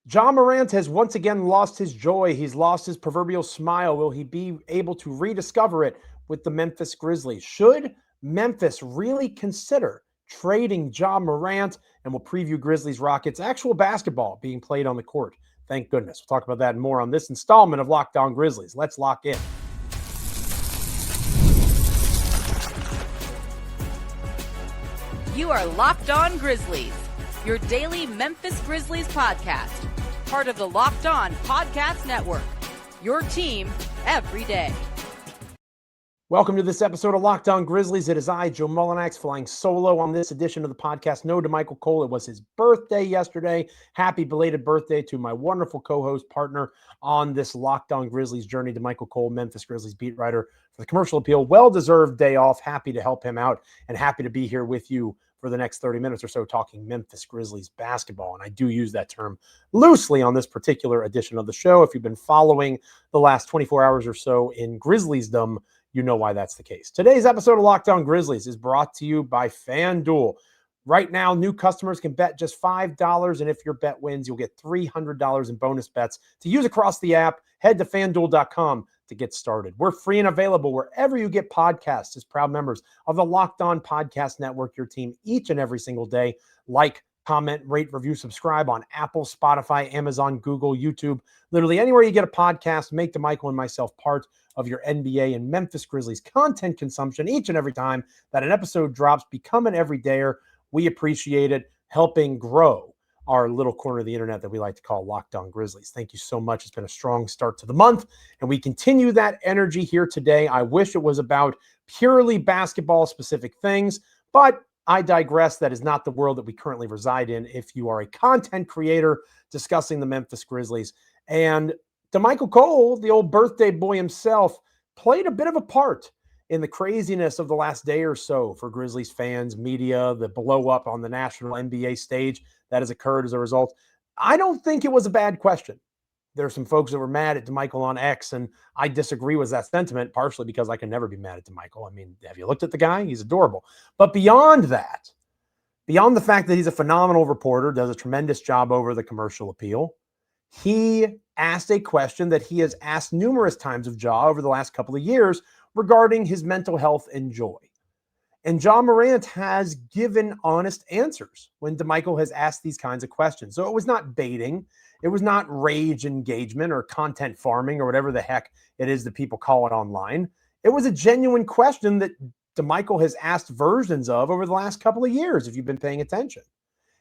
Ja Morant has once again lost his joy. He's lost his proverbial smile. Will he be able to rediscover it with the Memphis Grizzlies? Should Memphis really consider trading Ja Morant? And we'll preview Grizzlies-Rockets actual basketball being played on the court. Thank goodness. We'll talk about that and more on this installment of Locked On Grizzlies. Let's lock in. You are Locked On Grizzlies, your daily Memphis Grizzlies podcast. Part of the Locked On Podcast Network, your team every day. Welcome to this episode of Locked On Grizzlies. It is I, Joe Mullinax, flying solo on this edition of the podcast. No to Michael Cole. It was his birthday yesterday. Happy belated birthday to my wonderful co-host partner on this Locked On Grizzlies journey, to Michael Cole, Memphis Grizzlies beat writer for the Commercial Appeal. Well-deserved day off. Happy to help him out and happy to be here with you for the next 30 minutes or so talking Memphis Grizzlies basketball. And I do use that term loosely on this particular edition of the show. If you've been following the last 24 hours or so in Grizzliesdom, you know why that's the case. Today's episode of Locked On Grizzlies is brought to you by FanDuel. Right now, new customers can bet just $5, and if your bet wins, you'll get $300 in bonus bets to use across the app. Head to FanDuel.com to get started. We're free and available wherever you get podcasts as proud members of the Locked On Podcast Network, your team each and every single day. Like, comment, rate, review, subscribe on Apple, Spotify, Amazon, Google, YouTube, literally anywhere you get a podcast. Make DeMichael and myself part of your NBA and Memphis Grizzlies content consumption each and every time that an episode drops. Become an everydayer. We appreciate it, helping grow our little corner of the internet that we like to call Locked On Grizzlies. Thank you so much. It's been a strong start to the month, and we continue that energy here today. I wish it was about purely basketball-specific things, but I digress. That is not the world that we currently reside in. If you are a content creator discussing the Memphis Grizzlies, and DeMichael Cole, the old birthday boy himself, played a bit of a part in the craziness of the last day or so for Grizzlies fans, media, the blow up on the national NBA stage that has occurred as a result. I don't think it was a bad question. There are some folks that were mad at DeMichael on X, and I disagree with that sentiment, partially because I can never be mad at DeMichael. I mean, have you looked at the guy? He's adorable. But beyond that, beyond the fact that he's a phenomenal reporter, does a tremendous job over the Commercial Appeal, he asked a question that he has asked numerous times of Ja over the last couple of years regarding his mental health and joy. And Ja Morant has given honest answers when DeMichael has asked these kinds of questions. So it was not baiting. It was not rage engagement or content farming or whatever the heck it is that people call it online. It was a genuine question that DeMichael has asked versions of over the last couple of years, if you've been paying attention.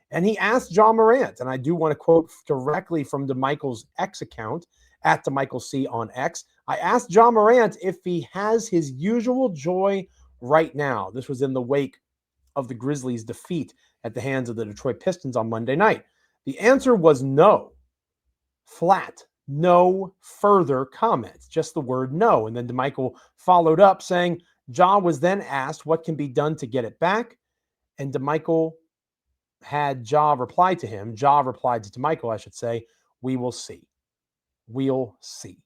And he asked Ja Morant, and I do want to quote directly from DeMichael's X account, at DeMichaelC on X. I asked Ja Morant if he has his usual joy right now. This was in the wake of the Grizzlies' defeat at the hands of the Detroit Pistons on Monday night. The answer was no. Flat. No further comments. Just the word no. And then DeMichael followed up saying, Ja was then asked what can be done to get it back. And DeMichael had Ja reply to him. Ja replied to DeMichael, I should say, we will see. We'll see.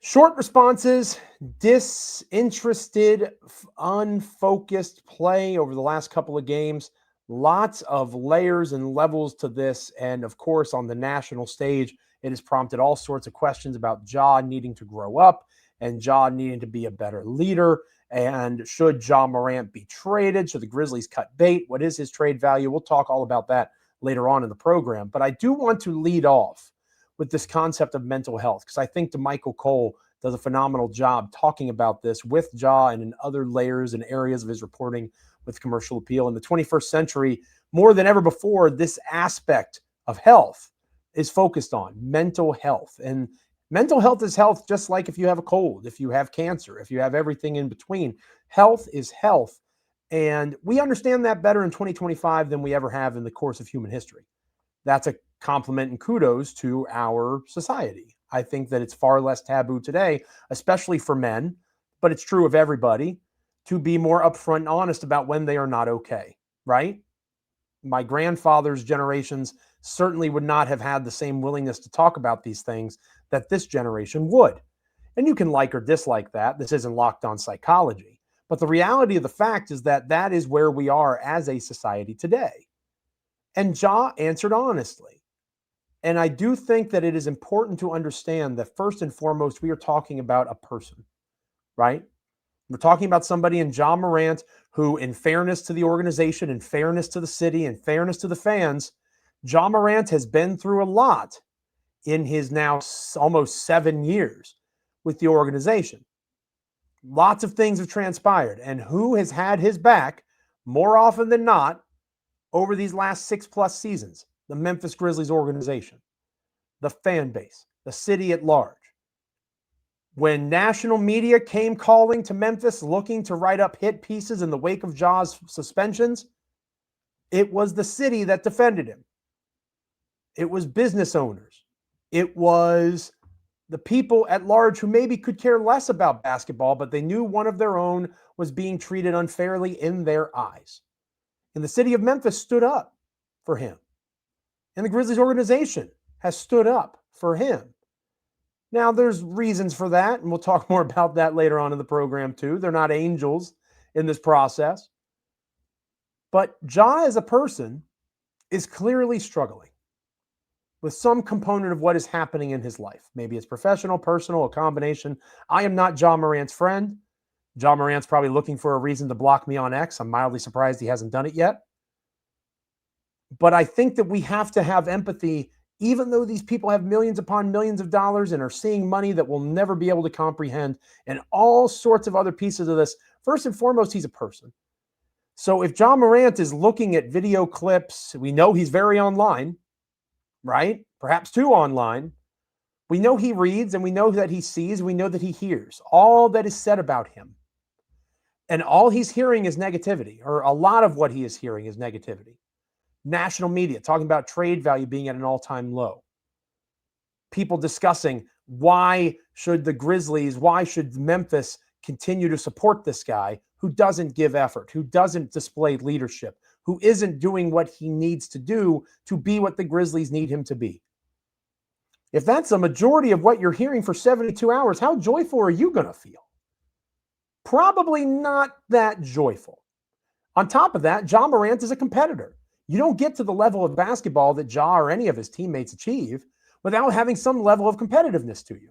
Short responses, disinterested, unfocused play over the last couple of games. Lots of layers and levels to this. And of course, on the national stage, it has prompted all sorts of questions about Ja needing to grow up and Ja needing to be a better leader. And should Ja Morant be traded? Should the Grizzlies cut bait? What is his trade value? We'll talk all about that later on in the program. But I do want to lead off with this concept of mental health, because I think DeMichael Cole does a phenomenal job talking about this with Ja and in other layers and areas of his reporting with Commercial Appeal. In the 21st century, more than ever before, this aspect of health is focused on mental health. And mental health is health, just like if you have a cold, if you have cancer, if you have everything in between. Health is health. And we understand that better in 2025 than we ever have in the course of human history. That's a compliment and kudos to our society. I think that it's far less taboo today, especially for men, but it's true of everybody, to be more upfront and honest about when they are not okay, right? My grandfather's generations certainly would not have had the same willingness to talk about these things that this generation would. And you can like or dislike that. This isn't Locked On Psychology. But the reality of the fact is that that is where we are as a society today. And Ja answered honestly. And I do think that it is important to understand that first and foremost, we are talking about a person, right? We're talking about somebody in Ja Morant who, in fairness to the organization, in fairness to the city, in fairness to the fans, Ja Morant has been through a lot in his now almost 7 years with the organization. Lots of things have transpired. And who has had his back more often than not over these last 6+ seasons? The Memphis Grizzlies organization, the fan base, the city at large. When national media came calling to Memphis looking to write up hit pieces in the wake of Ja's suspensions, it was the city that defended him. It was business owners. It was the people at large who maybe could care less about basketball, but they knew one of their own was being treated unfairly in their eyes. And the city of Memphis stood up for him. And the Grizzlies organization has stood up for him. Now, there's reasons for that, and we'll talk more about that later on in the program too. They're not angels in this process. But Ja as a person is clearly struggling with some component of what is happening in his life. Maybe it's professional, personal, a combination. I am not Ja Morant's friend. Ja Morant's probably looking for a reason to block me on X. I'm mildly surprised he hasn't done it yet. But I think that we have to have empathy, even though these people have millions upon millions of dollars and are seeing money that we'll never be able to comprehend, and all sorts of other pieces of this. First and foremost, he's a person. So if Ja Morant is looking at video clips, we know he's very online, right? Perhaps too online. We know he reads, and we know that he sees, and we know that he hears all that is said about him. And all he's hearing is negativity, or a lot of what he is hearing is negativity. National media talking about trade value being at an all-time low. People discussing why should the Grizzlies, why should Memphis continue to support this guy who doesn't give effort, who doesn't display leadership, who isn't doing what he needs to do to be what the Grizzlies need him to be. If that's a majority of what you're hearing for 72 hours, how joyful are you going to feel? Probably not that joyful. On top of that, Ja Morant is a competitor. You don't get to the level of basketball that Ja or any of his teammates achieve without having some level of competitiveness to you.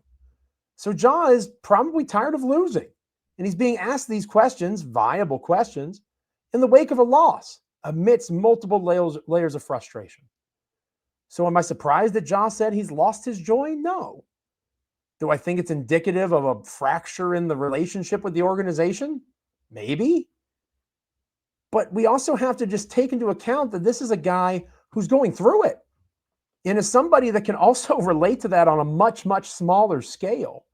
So Ja is probably tired of losing, and he's being asked these questions, viable questions, in the wake of a loss, amidst multiple layers of frustration. So am I surprised that Ja said he's lost his joy? No. Do I think it's indicative of a fracture in the relationship with the organization? Maybe. But we also have to just take into account that this is a guy who's going through it. And as somebody that can also relate to that on a much, much smaller scale,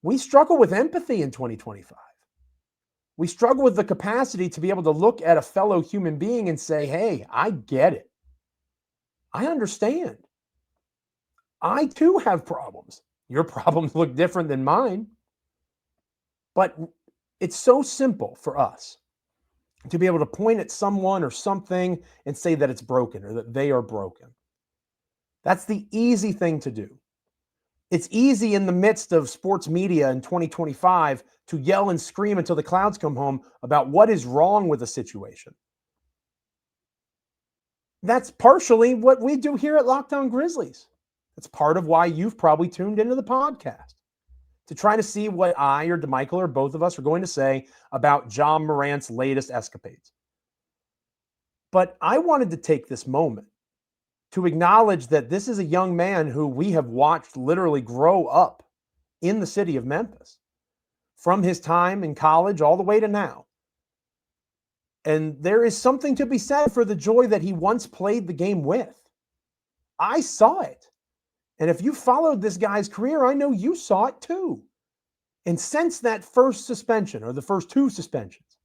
we struggle with empathy in 2025. We struggle with the capacity to be able to look at a fellow human being and say, hey, I get it. I understand. I too have problems. Your problems look different than mine. But it's so simple for us to be able to point at someone or something and say that it's broken or that they are broken. That's the easy thing to do. It's easy in the midst of sports media in 2025 to yell and scream until the clouds come home about what is wrong with the situation. That's partially what we do here at Locked On Grizzlies. That's part of why you've probably tuned into the podcast, to try to see what I or DeMichael or both of us are going to say about Ja Morant's latest escapades. But I wanted to take this moment to acknowledge that this is a young man who we have watched literally grow up in the city of Memphis from his time in college all the way to now. And there is something to be said for the joy that he once played the game with. I saw it. And if you followed this guy's career, I know you saw it too. And since that first suspension, or the first two suspensions,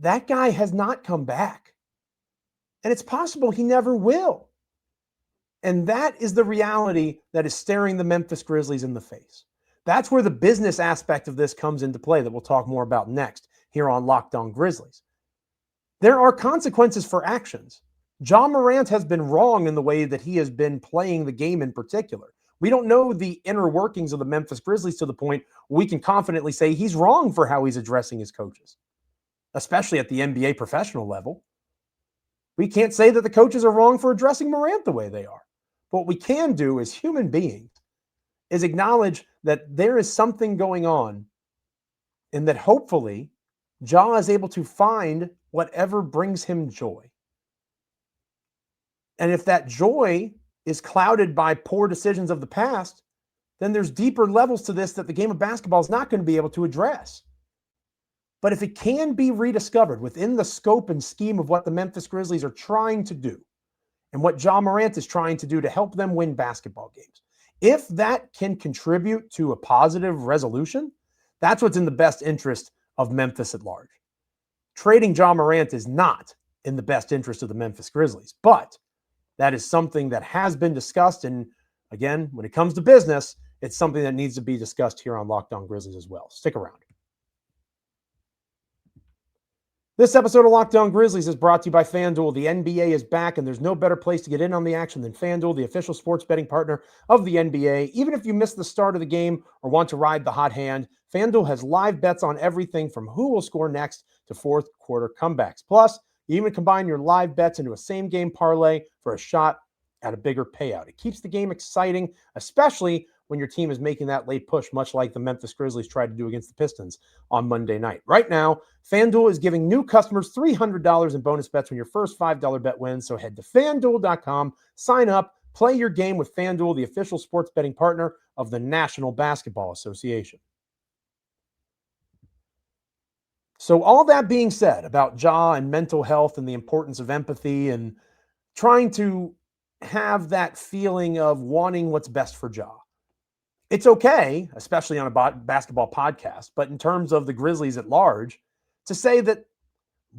that guy has not come back. And it's possible he never will. And that is the reality that is staring the Memphis Grizzlies in the face. That's where the business aspect of this comes into play that we'll talk more about next here on Locked On Grizzlies. There are consequences for actions. Ja Morant has been wrong in the way that he has been playing the game in particular. We don't know the inner workings of the Memphis Grizzlies to the point where we can confidently say he's wrong for how he's addressing his coaches, especially at the NBA professional level. We can't say that the coaches are wrong for addressing Morant the way they are. But what we can do as human beings is acknowledge that there is something going on and that hopefully Ja is able to find whatever brings him joy. And if that joy is clouded by poor decisions of the past, then there's deeper levels to this that the game of basketball is not going to be able to address. But if it can be rediscovered within the scope and scheme of what the Memphis Grizzlies are trying to do and what Ja Morant is trying to do to help them win basketball games, if that can contribute to a positive resolution, that's what's in the best interest of Memphis at large. Trading Ja Morant is not in the best interest of the Memphis Grizzlies, but that is something that has been discussed. And again, when it comes to business, it's something that needs to be discussed here on Locked On Grizzlies as well. Stick around. This episode of Locked On Grizzlies is brought to you by FanDuel. The NBA is back, and there's no better place to get in on the action than FanDuel, the official sports betting partner of the NBA. Even if you miss the start of the game or want to ride the hot hand, FanDuel has live bets on everything from who will score next to fourth quarter comebacks. Plus, you even combine your live bets into a same-game parlay for a shot at a bigger payout. It keeps the game exciting, especially when your team is making that late push, much like the Memphis Grizzlies tried to do against the Pistons on Monday night. Right now, FanDuel is giving new customers $300 in bonus bets when your first $5 bet wins. So head to FanDuel.com, sign up, play your game with FanDuel, the official sports betting partner of the National Basketball Association. So all that being said about Ja and mental health and the importance of empathy and trying to have that feeling of wanting what's best for Ja, it's okay, especially on a basketball podcast, but in terms of the Grizzlies at large, to say that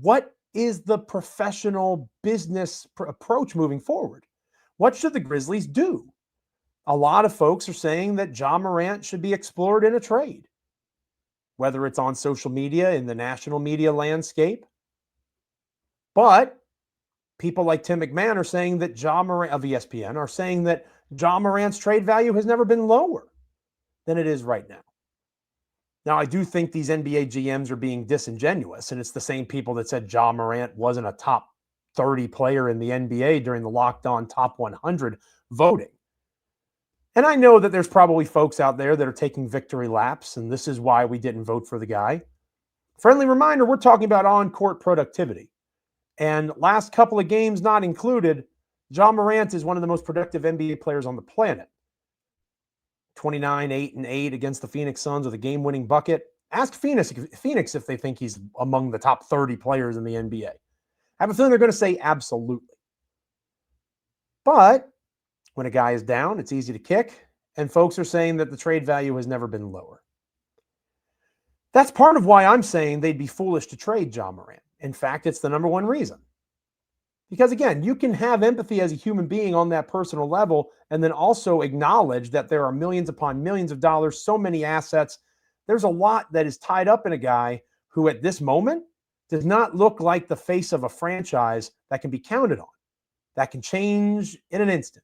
what is the professional business approach moving forward? What should the Grizzlies do? A lot of folks are saying that Ja Morant should be explored in a trade, whether it's on social media, in the national media landscape. But people like Tim McMahon are saying that Ja Morant of ESPN are saying that Ja Morant's trade value has never been lower than it is right now. Now, I do think these NBA GMs are being disingenuous, and it's the same people that said Ja Morant wasn't a top 30 player in the NBA during the Locked On Top 100 voting. And I know that there's probably folks out there that are taking victory laps, and this is why we didn't vote for the guy. Friendly reminder, we're talking about on-court productivity. And last couple of games not included, Ja Morant is one of the most productive NBA players on the planet. 29, 8, and 8 against the Phoenix Suns with a game-winning bucket. Ask Phoenix if they think he's among the top 30 players in the NBA. I have a feeling they're going to say absolutely. But when a guy is down, it's easy to kick, and folks are saying that the trade value has never been lower. That's part of why I'm saying they'd be foolish to trade Ja Morant. In fact, it's the number one reason. Because again, you can have empathy as a human being on that personal level and then also acknowledge that there are millions upon millions of dollars, so many assets. There's a lot that is tied up in a guy who at this moment does not look like the face of a franchise that can be counted on, that can change in an instant.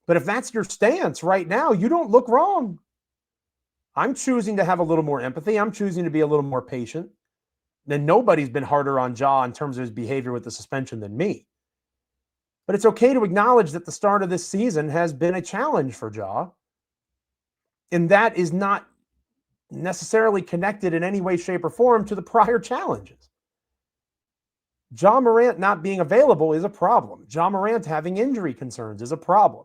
But if that's your stance right now, you don't look wrong. I'm choosing to have a little more empathy. I'm choosing to be a little more patient. Then nobody's been harder on Ja in terms of his behavior with the suspension than me. But it's okay to acknowledge that the start of this season has been a challenge for Ja. And that is not necessarily connected in any way, shape, or form to the prior challenges. Ja Morant not being available is a problem. Ja Morant having injury concerns is a problem.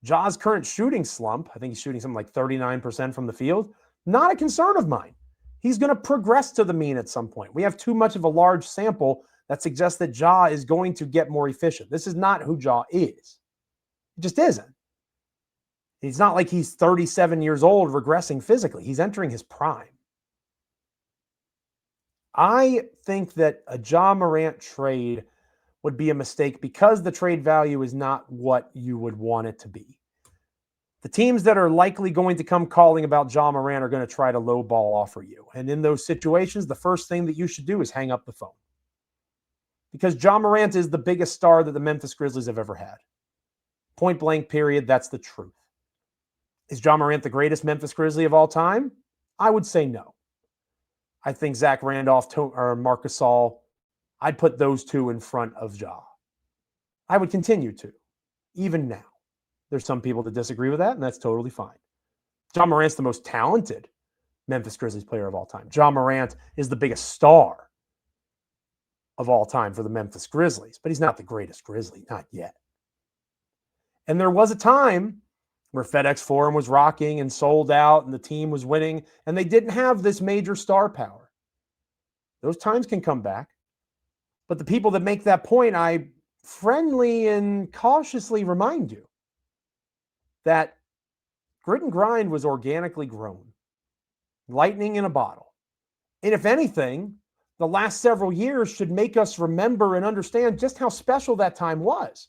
Ja's current shooting slump, I think he's shooting something like 39% from the field, not a concern of mine. He's going to progress to the mean at some point. We have too much of a large sample that suggests that Ja is going to get more efficient. This is not who Ja is. It just isn't. He's not like he's 37 years old regressing physically. He's entering his prime. I think that a Ja Morant trade would be a mistake because the trade value is not what you would want it to be. The teams that are likely going to come calling about Ja Morant are going to try to lowball offer you. And in those situations, the first thing that you should do is hang up the phone. Because Ja Morant is the biggest star that the Memphis Grizzlies have ever had. Point blank period, that's the truth. Is Ja Morant the greatest Memphis Grizzly of all time? I would say no. I think Zach Randolph or Marc Gasol I'd put those two in front of Ja. I would continue to, even now. There's some people that disagree with that, and that's totally fine. Ja Morant's the most talented Memphis Grizzlies player of all time. Ja Morant is the biggest star of all time for the Memphis Grizzlies, but he's not the greatest Grizzly, not yet. And there was a time where FedEx Forum was rocking and sold out and the team was winning, and they didn't have this major star power. Those times can come back. But the people that make that point, I friendly and cautiously remind you that grit and grind was organically grown. Lightning in a bottle. And if anything, the last several years should make us remember and understand just how special that time was.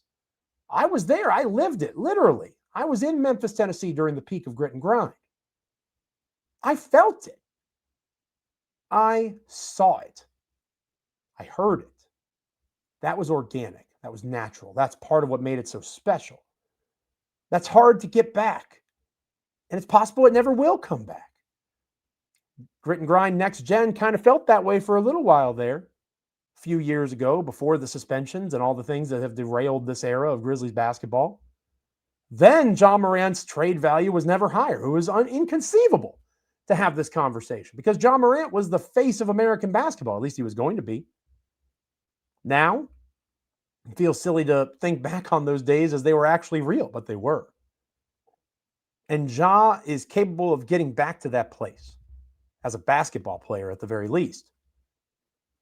I was there. I lived it, literally. I was in Memphis, Tennessee during the peak of grit and grind. I felt it. I saw it. I heard it. That was organic. That was natural. That's part of what made it so special. That's hard to get back. And it's possible it never will come back. Grit and grind next gen kind of felt that way for a little while there, a few years ago, before the suspensions and all the things that have derailed this era of Grizzlies basketball. Then Ja Morant's trade value was never higher. It was inconceivable to have this conversation because Ja Morant was the face of American basketball. At least he was going to be. Now, it feels silly to think back on those days as they were actually real, but they were. And Ja is capable of getting back to that place as a basketball player at the very least.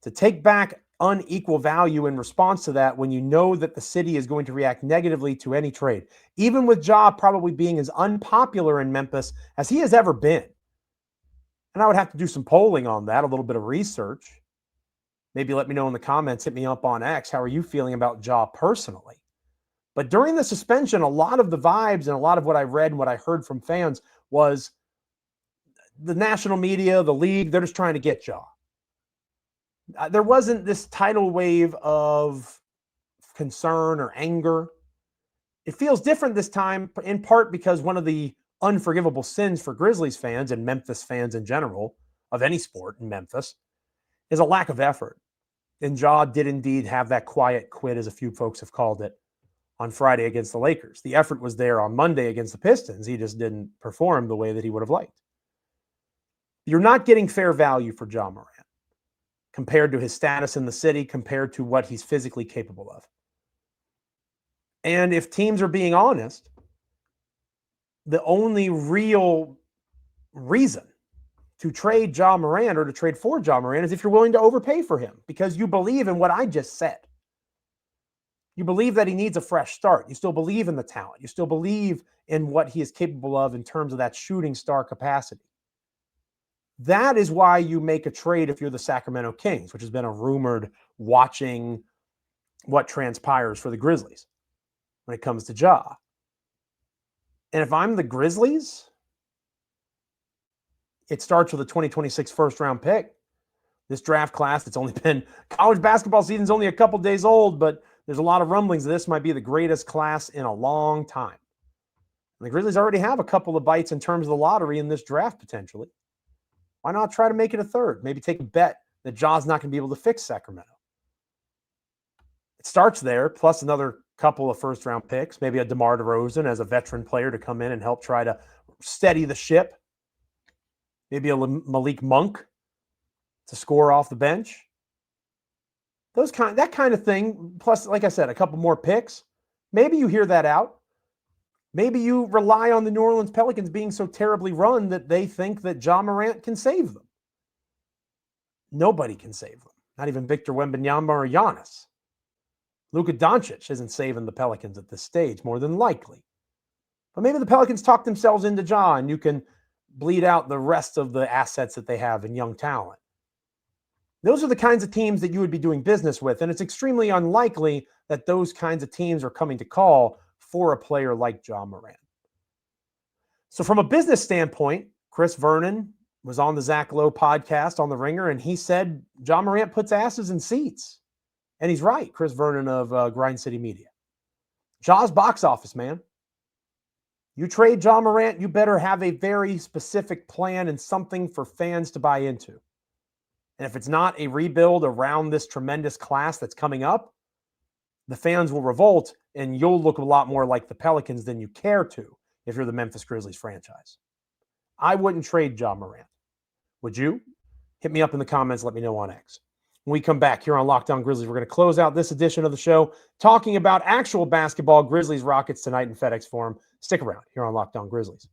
To take back unequal value in response to that when you know that the city is going to react negatively to any trade, even with Ja probably being as unpopular in Memphis as he has ever been. And I would have to do some polling on that, a little bit of research. Maybe let me know in the comments, hit me up on X. How are you feeling about Ja personally? But during the suspension, a lot of the vibes and a lot of what I read and what I heard from fans was the national media, the league, they're just trying to get Ja. There wasn't this tidal wave of concern or anger. It feels different this time, in part because one of the unforgivable sins for Grizzlies fans and Memphis fans in general, of any sport in Memphis, is a lack of effort. And Ja did indeed have that quiet quit, as a few folks have called it, on Friday against the Lakers. The effort was there on Monday against the Pistons. He just didn't perform the way that he would have liked. You're not getting fair value for Ja Morant compared to his status in the city, compared to what he's physically capable of. And if teams are being honest, the only real reason to trade Ja Morant or to trade for Ja Morant is if you're willing to overpay for him because you believe in what I just said. You believe that he needs a fresh start. You still believe in the talent. You still believe in what he is capable of in terms of that shooting star capacity. That is why you make a trade if you're the Sacramento Kings, which has been a rumored watching what transpires for the Grizzlies when it comes to Ja. And if I'm the Grizzlies, it starts with a 2026 first-round pick. This draft class that's only been – college basketball season's only a couple days old, but there's a lot of rumblings that this might be the greatest class in a long time. And the Grizzlies already have a couple of bites in terms of the lottery in this draft potentially. Why not try to make it a third? Maybe take a bet that Ja's not going to be able to fix Sacramento. It starts there, plus another couple of first-round picks, maybe a DeMar DeRozan as a veteran player to come in and help try to steady the ship. Maybe a Malik Monk to score off the bench. That kind of thing, plus, like I said, a couple more picks. Maybe you hear that out. Maybe you rely on the New Orleans Pelicans being so terribly run that they think that Ja Morant can save them. Nobody can save them. Not even Victor Wembanyama or Giannis. Luka Doncic isn't saving the Pelicans at this stage, more than likely. But maybe the Pelicans talk themselves into Ja, and you can bleed out the rest of the assets that they have in young talent. Those are the kinds of teams that you would be doing business with, and it's extremely unlikely that those kinds of teams are coming to call for a player like Ja Morant. So from a business standpoint, Chris Vernon was on the Zach Lowe podcast on The Ringer, and he said Ja Morant puts asses in seats. And he's right, Chris Vernon of Grind City Media. Ja's box office, man. You trade Ja Morant, you better have a very specific plan and something for fans to buy into. And if it's not a rebuild around this tremendous class that's coming up, the fans will revolt and you'll look a lot more like the Pelicans than you care to if you're the Memphis Grizzlies franchise. I wouldn't trade Ja Morant. Would you? Hit me up in the comments. Let me know on X. When we come back here on Locked On Grizzlies, we're going to close out this edition of the show talking about actual basketball, Grizzlies-Rockets tonight in FedEx Forum. Stick around here on Locked On Grizzlies.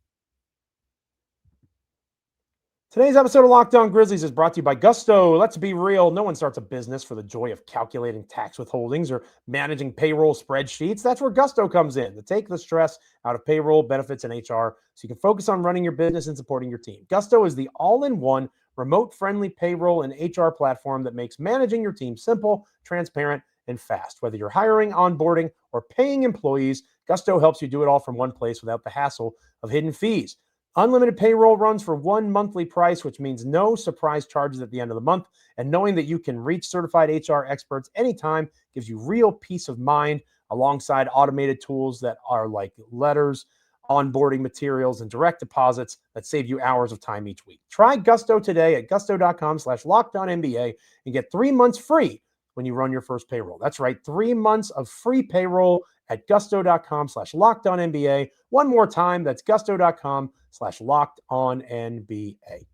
Today's episode of Locked On Grizzlies is brought to you by Gusto. Let's be real. No one starts a business for the joy of calculating tax withholdings or managing payroll spreadsheets. That's where Gusto comes in to take the stress out of payroll, benefits, and HR so you can focus on running your business and supporting your team. Gusto is the all-in-one remote-friendly payroll and HR platform that makes managing your team simple, transparent, and fast. Whether you're hiring, onboarding, or paying employees, Gusto helps you do it all from one place without the hassle of hidden fees. Unlimited payroll runs for one monthly price, which means no surprise charges at the end of the month. And knowing that you can reach certified HR experts anytime gives you real peace of mind alongside automated tools that are like letters, onboarding materials, and direct deposits that save you hours of time each week. Try Gusto today at gusto.com/LockedOnNBA and get 3 months free when you run your first payroll. That's right, 3 months of free payroll at gusto.com/LockedOnNBA. One more time, that's gusto.com/LockedOnNBA.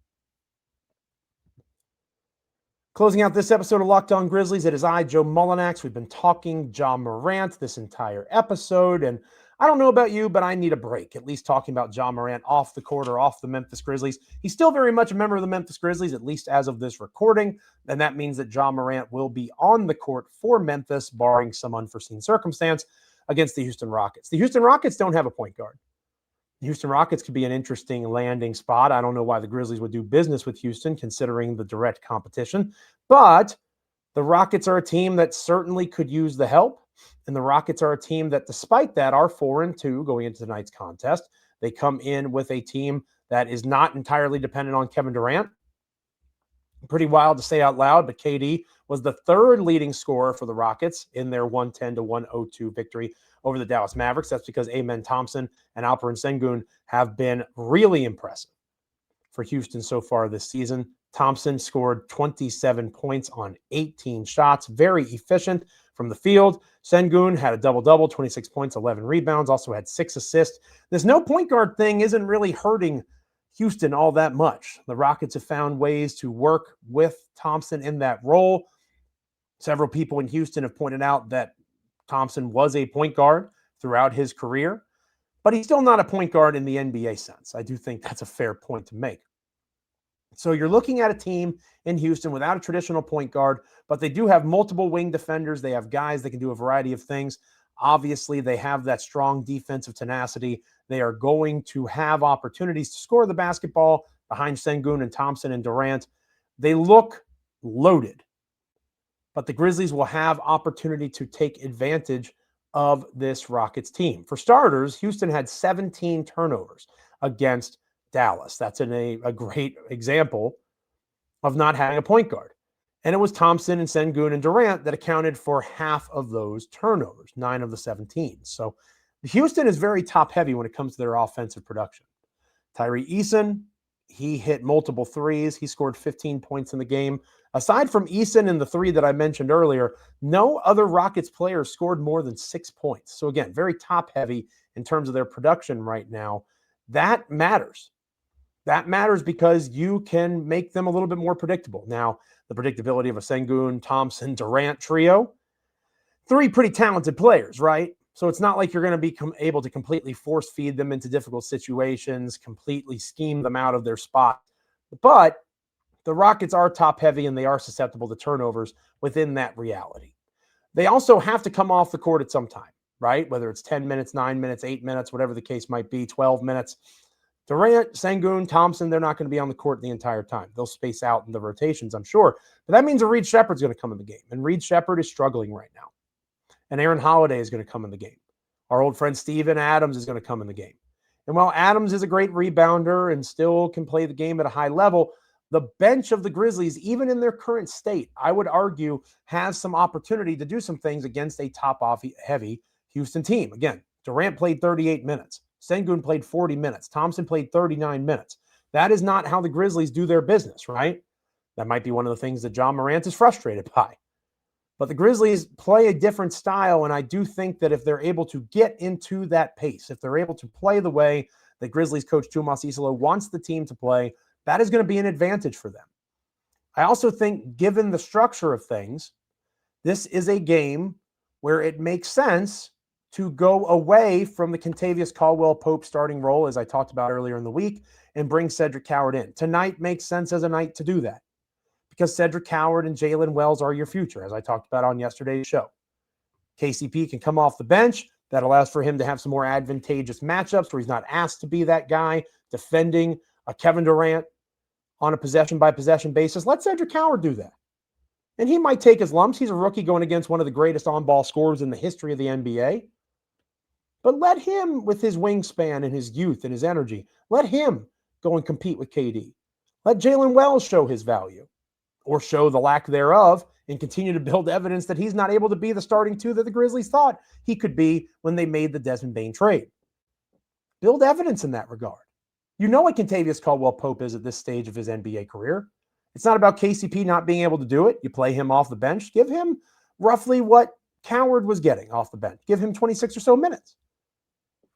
Closing out this episode of Locked On Grizzlies, it is I, Joe Mullinax. We've been talking Ja Morant this entire episode, and I don't know about you, but I need a break, at least talking about Ja Morant off the court or off the Memphis Grizzlies. He's still very much a member of the Memphis Grizzlies, at least as of this recording, and that means that Ja Morant will be on the court for Memphis, barring some unforeseen circumstance, against the Houston Rockets. The Houston Rockets don't have a point guard. The Houston Rockets could be an interesting landing spot. I don't know why the Grizzlies would do business with Houston, considering the direct competition. But the Rockets are a team that certainly could use the help. And the Rockets are a team that, despite that, are 4-2 going into tonight's contest. They come in with a team that is not entirely dependent on Kevin Durant. Pretty wild to say out loud, but KD was the third leading scorer for the Rockets in their 110-102 victory over the Dallas Mavericks. That's because Amen Thompson and Alperen Sengun have been really impressive for Houston so far this season. Thompson scored 27 points on 18 shots, very efficient from the field. Sengun had a double-double, 26 points, 11 rebounds, also had 6 assists. This no point guard thing isn't really hurting Houston all that much. The Rockets have found ways to work with Thompson in that role. Several people in Houston have pointed out that Thompson was a point guard throughout his career, but he's still not a point guard in the NBA sense. I do think that's a fair point to make. So you're looking at a team in Houston without a traditional point guard, but they do have multiple wing defenders. They have guys that can do a variety of things. Obviously, they have that strong defensive tenacity. They are going to have opportunities to score the basketball behind Sengun and Thompson and Durant. They look loaded, but the Grizzlies will have opportunity to take advantage of this Rockets team. For starters, Houston had 17 turnovers against Dallas. That's a great example of not having a point guard. And it was Thompson and Sengun and Durant that accounted for half of those turnovers, 9 of the 17. So Houston is very top-heavy when it comes to their offensive production. Tyree Eason, he hit multiple threes. He scored 15 points in the game. Aside from Eason and the 3 that I mentioned earlier, no other Rockets player scored more than 6 points. So again, very top-heavy in terms of their production right now. That matters. That matters because you can make them a little bit more predictable. Now, the predictability of a Sengun, Thompson, Durant trio, 3 pretty talented players, right? So it's not like you're going to be able to completely force feed them into difficult situations, completely scheme them out of their spot. But the Rockets are top heavy and they are susceptible to turnovers within that reality. They also have to come off the court at some time, right? Whether it's 10 minutes, 9 minutes, 8 minutes, whatever the case might be, 12 minutes. Durant, Sengun, Thompson, they're not going to be on the court the entire time. They'll space out in the rotations, I'm sure. But that means a Reed Shepherd's going to come in the game. And Reed Shepherd is struggling right now. And Aaron Holiday is going to come in the game. Our old friend Steven Adams is going to come in the game. And while Adams is a great rebounder and still can play the game at a high level, the bench of the Grizzlies, even in their current state, I would argue, has some opportunity to do some things against a top-heavy Houston team. Again, Durant played 38 minutes. Sengun played 40 minutes. Thompson played 39 minutes. That is not how the Grizzlies do their business, right? That might be one of the things that Ja Morant is frustrated by. But the Grizzlies play a different style, and I do think that if they're able to get into that pace, if they're able to play the way that Grizzlies coach Tomas Isolo wants the team to play, that is going to be an advantage for them. I also think, given the structure of things, this is a game where it makes sense to go away from the Kentavious Caldwell-Pope starting role, as I talked about earlier in the week, and bring Cedric Howard in. Tonight makes sense as a night to do that because Cedric Howard and Jalen Wells are your future, as I talked about on yesterday's show. KCP can come off the bench. That allows for him to have some more advantageous matchups where he's not asked to be that guy defending a Kevin Durant on a possession-by-possession basis. Let Cedric Howard do that. And he might take his lumps. He's a rookie going against one of the greatest on-ball scorers in the history of the NBA. But let him, with his wingspan and his youth and his energy, let him go and compete with KD. Let Jalen Wells show his value or show the lack thereof and continue to build evidence that he's not able to be the starting two that the Grizzlies thought he could be when they made the Desmond Bane trade. Build evidence in that regard. You know what Kentavious Caldwell-Pope is at this stage of his NBA career. It's not about KCP not being able to do it. You play him off the bench. Give him roughly what Coward was getting off the bench. Give him 26 or so minutes.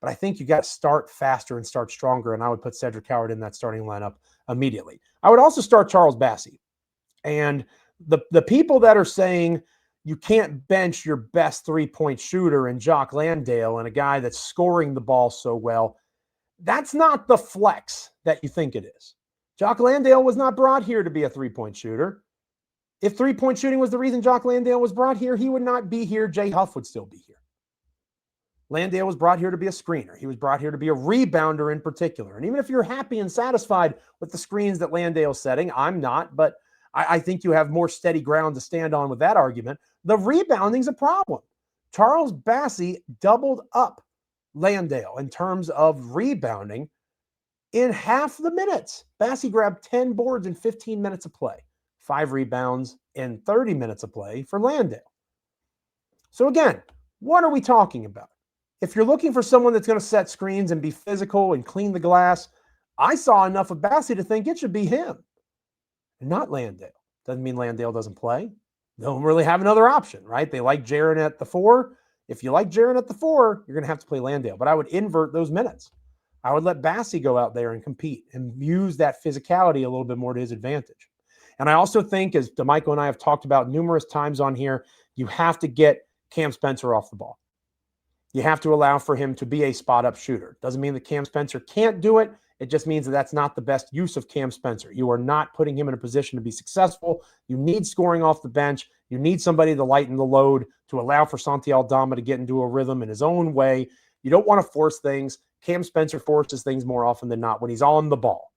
But I think you got to start faster and start stronger, and I would put Cedric Howard in that starting lineup immediately. I would also start Charles Bassey. And the people that are saying you can't bench your best three-point shooter in Jock Landale and a guy that's scoring the ball so well, that's not the flex that you think it is. Jock Landale was not brought here to be a three-point shooter. If three-point shooting was the reason Jock Landale was brought here, he would not be here. Jay Huff would still be here. Landale was brought here to be a screener. He was brought here to be a rebounder in particular. And even if you're happy and satisfied with the screens that Landale's setting, I'm not, but I think you have more steady ground to stand on with that argument. The rebounding's a problem. Charles Bassey doubled up Landale in terms of rebounding in half the minutes. Bassey grabbed 10 boards in 15 minutes of play, 5 rebounds in 30 minutes of play for Landale. So again, what are we talking about? If you're looking for someone that's going to set screens and be physical and clean the glass, I saw enough of Bassey to think it should be him, and not Landale. Doesn't mean Landale doesn't play. They don't really have another option, right? They like Jaren at the 4. If you like Jaren at the 4, you're going to have to play Landale. But I would invert those minutes. I would let Bassey go out there and compete and use that physicality a little bit more to his advantage. And I also think, as DeMichael and I have talked about numerous times on here, you have to get Cam Spencer off the ball. You have to allow for him to be a spot-up shooter. Doesn't mean that Cam Spencer can't do it. It just means that that's not the best use of Cam Spencer. You are not putting him in a position to be successful. You need scoring off the bench. You need somebody to lighten the load, to allow for Santi Aldama to get into a rhythm in his own way. You don't want to force things. Cam Spencer forces things more often than not when he's on the ball.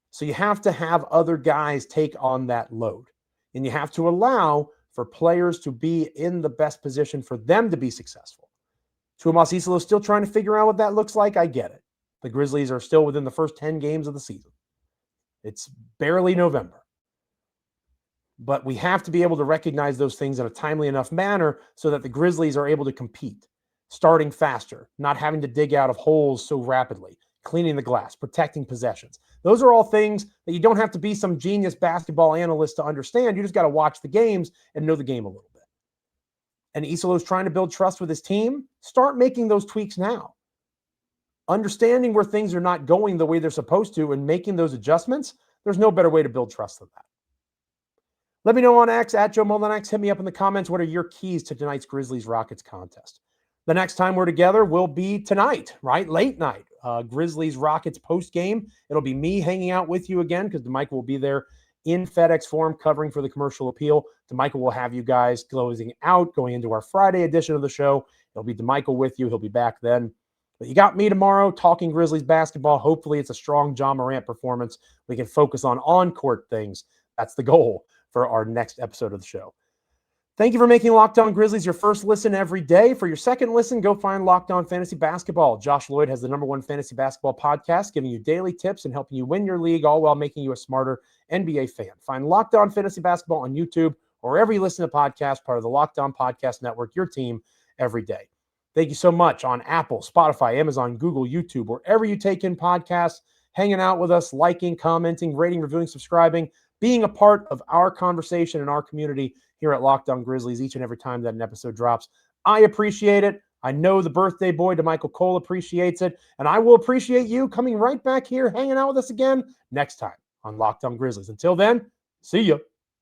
So you have to have other guys take on that load. And you have to allow for players to be in the best position for them to be successful. Tomas Isolo is still trying to figure out what that looks like. I get it. The Grizzlies are still within the first 10 games of the season. It's barely November. But we have to be able to recognize those things in a timely enough manner so that the Grizzlies are able to compete, starting faster, not having to dig out of holes so rapidly, cleaning the glass, protecting possessions. Those are all things that you don't have to be some genius basketball analyst to understand. You just got to watch the games and know the game a little bit. And Isolo's trying to build trust with his team. Start making those tweaks now. Understanding where things are not going the way they're supposed to and making those adjustments, there's no better way to build trust than that. Let me know on X, at Joe Mullinax. Hit me up in the comments. What are your keys to tonight's Grizzlies-Rockets contest? The next time we're together will be tonight, right? Late night. Grizzlies-Rockets post-game. It'll be me hanging out with you again because DeMichael will be there in FedEx Forum covering for the commercial appeal. DeMichael will have you guys closing out, going into our Friday edition of the show. It'll be DeMichael with you. He'll be back then. But you got me tomorrow talking Grizzlies basketball. Hopefully it's a strong Ja Morant performance. We can focus on-court things. That's the goal for our next episode of the show. Thank you for making Locked On Grizzlies your first listen every day. For your second listen, go find Locked On Fantasy Basketball. Josh Lloyd has the #1 fantasy basketball podcast, giving you daily tips and helping you win your league, all while making you a smarter NBA fan. Find Locked On Fantasy Basketball on YouTube or wherever you listen to podcasts, part of the Locked On Podcast Network, your team every day. Thank you so much on Apple, Spotify, Amazon, Google, YouTube, wherever you take in podcasts, hanging out with us, liking, commenting, rating, reviewing, subscribing. being a part of our conversation and our community here at Locked On Grizzlies each and every time that an episode drops. I appreciate it. I know the birthday boy, DeMichael Cole, appreciates it. And I will appreciate you coming right back here, hanging out with us again next time on Locked On Grizzlies. Until then, see ya.